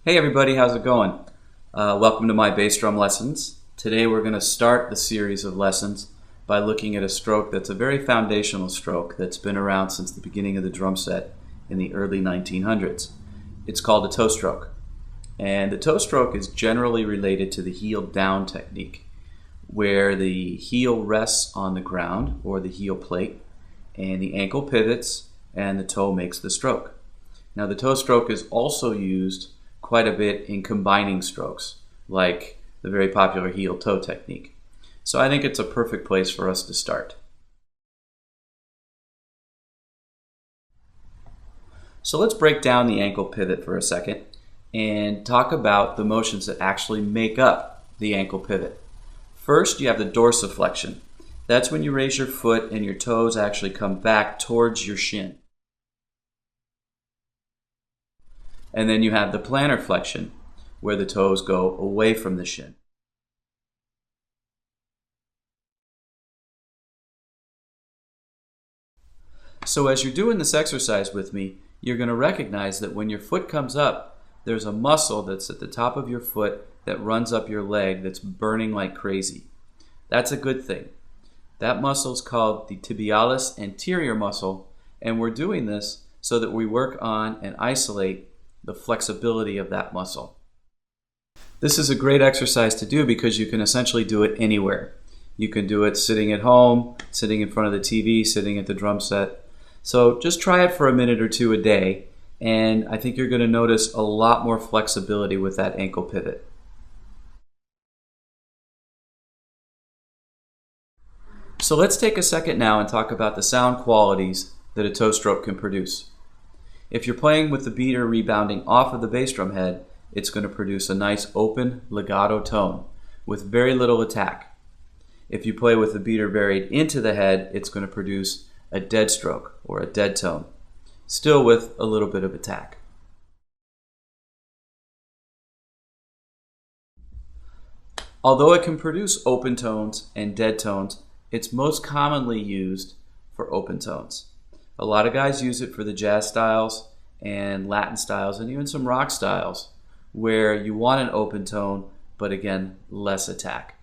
Hey everybody, how's it going? Welcome to my bass drum lessons. Today we're going to start the series of lessons by looking at a stroke that's a very foundational stroke that's been around since the beginning of the drum set in the early 1900s. It's called a toe stroke. And the toe stroke is generally related to the heel down technique, where the heel rests on the ground or the heel plate and the ankle pivots and the toe makes the stroke. Now the toe stroke is also used quite a bit in combining strokes, like the very popular heel toe technique. So I think it's a perfect place for us to start. So let's break down the ankle pivot for a second and talk about the motions that actually make up the ankle pivot. First, you have the dorsiflexion. That's when you raise your foot and your toes actually come back towards your shin. And then you have the plantar flexion, where the toes go away from the shin. So as you're doing this exercise with me, you're going to recognize that when your foot comes up, there's a muscle that's at the top of your foot that runs up your leg that's burning like crazy. That's a good thing. That muscle is called the tibialis anterior muscle, and we're doing this so that we work on and isolate the flexibility of that muscle. This is a great exercise to do because you can essentially do it anywhere. You can do it sitting at home, sitting in front of the TV, sitting at the drum set. So just try it for a minute or two a day, and I think you're going to notice a lot more flexibility with that ankle pivot. So let's take a second now and talk about the sound qualities that a toe stroke can produce. If you're playing with the beater rebounding off of the bass drum head, it's going to produce a nice open legato tone with very little attack. If you play with the beater buried into the head, it's going to produce a dead stroke or a dead tone, still with a little bit of attack. Although it can produce open tones and dead tones, it's most commonly used for open tones. A lot of guys use it for the jazz styles and Latin styles and even some rock styles where you want an open tone, but again, less attack.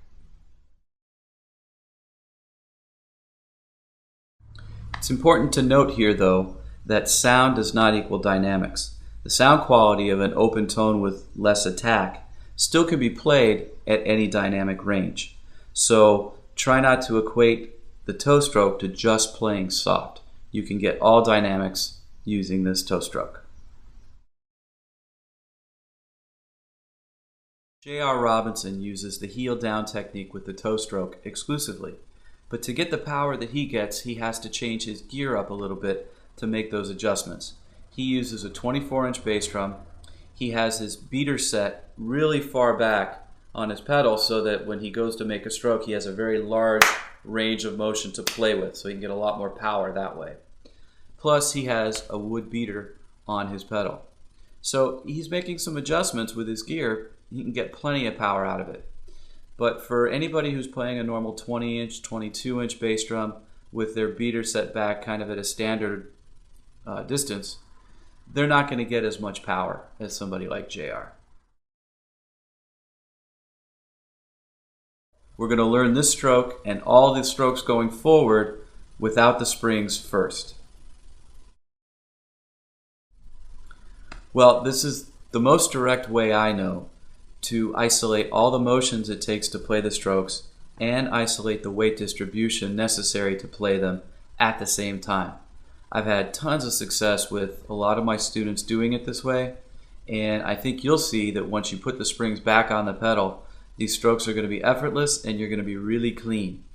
It's important to note here, though, that sound does not equal dynamics. The sound quality of an open tone with less attack still can be played at any dynamic range. So try not to equate the toe stroke to just playing soft. You can get all dynamics using this toe stroke. J.R. Robinson uses the heel down technique with the toe stroke exclusively. But to get the power that he gets, he has to change his gear up a little bit to make those adjustments. He uses a 24-inch bass drum. He has his beater set really far back on his pedal so that when he goes to make a stroke, he has a very large range of motion to play with, so he can get a lot more power that way. Plus, he has a wood beater on his pedal. So he's making some adjustments with his gear. He can get plenty of power out of it. But for anybody who's playing a normal 20-inch, 22-inch bass drum with their beater set back kind of at a standard distance, they're not going to get as much power as somebody like JR. We're going to learn this stroke and all the strokes going forward without the springs first. Well, this is the most direct way I know to isolate all the motions it takes to play the strokes and isolate the weight distribution necessary to play them at the same time. I've had tons of success with a lot of my students doing it this way, and I think you'll see that once you put the springs back on the pedal, these strokes are going to be effortless and you're going to be really clean.